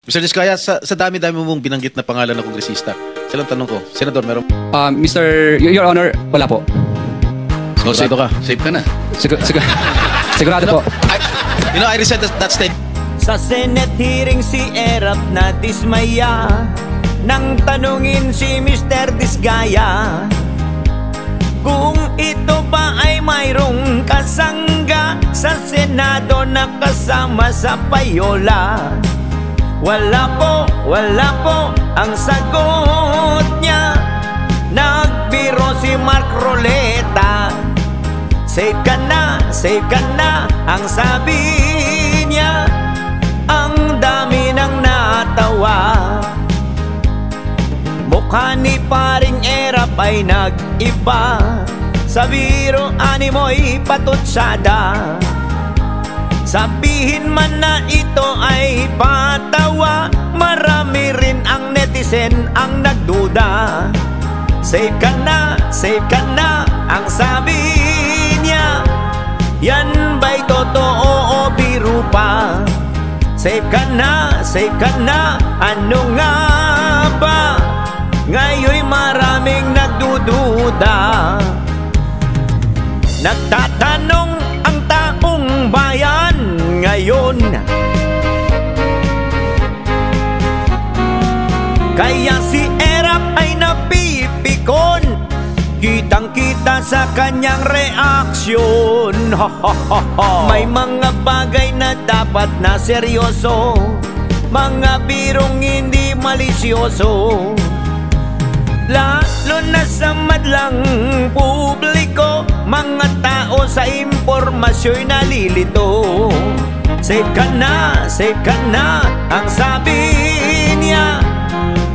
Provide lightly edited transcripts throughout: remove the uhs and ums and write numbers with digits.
Mr. Diskaya, sa dami-dami mong binanggit na pangalan ng kongresista, silang tanong ko, Senador, meron? Your Honor, wala po. Sigurado ka? Safe ka na. Sigurado po. You know, I resent that statement. Sa Senate hearing si Erap na dismaya nang tanungin si Mr. Disgaya kung ito ba ay mayroong kasangga sa Senado na kasama sa payola. Wala po ang sagot niya. Nagbiro si Mark Roleta. Safe ka na ang sabi niya. Ang dami nang natawa. Mukha ni paring Erap ay nag-iba. Sa biro animoy patutsada. Sabihin man na ito ay patawa, marami rin ang netizen ang nagduda. Safe ka na ang sabi niya. Yan ba'y totoo o biro pa? Safe ka na, ano nga ba? Ngayon'y maraming nagdududa. Nagtatanong ang taong bayan ngayon, kaya si Erap ay napipikon. Kitang-kita sa kanyang reaksyon. May mga bagay na dapat na seryoso, mga birong hindi malisyoso. Lalo na sa madlang publiko, mga tao sa impormasyo'y nalilito. Safe ka na ang sabi niya.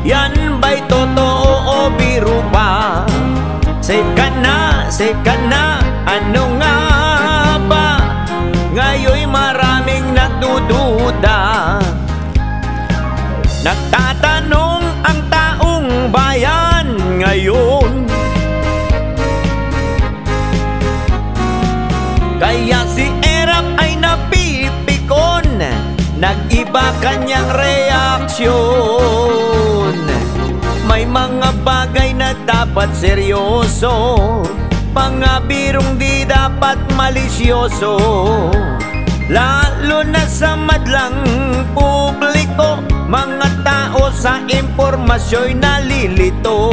Yan ba'y totoo o biro pa? Safe ka na, ano nga ba? Ngayon'y maraming nagdududa. Nagtatanong ang taong bayan ngayon, kaya si Erap ay napipikon. Nag-iba kanyang reaksyon. May mga bagay na dapat seryoso, mga birong di dapat malisyoso. Lalo na sa madlang publiko, mga tao sa impormasyo'y nalilito.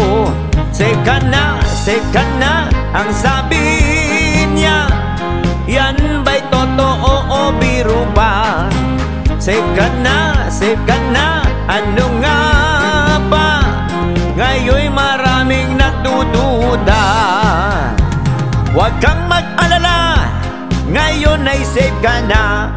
Safe ka na ang sabi niya. Yan ba'y totoo o biro pa? Safe ka na, ano nga ba? Ngayon'y maraming nagdududa. Huwag kang mag-alala, ngayon ay safe ka na.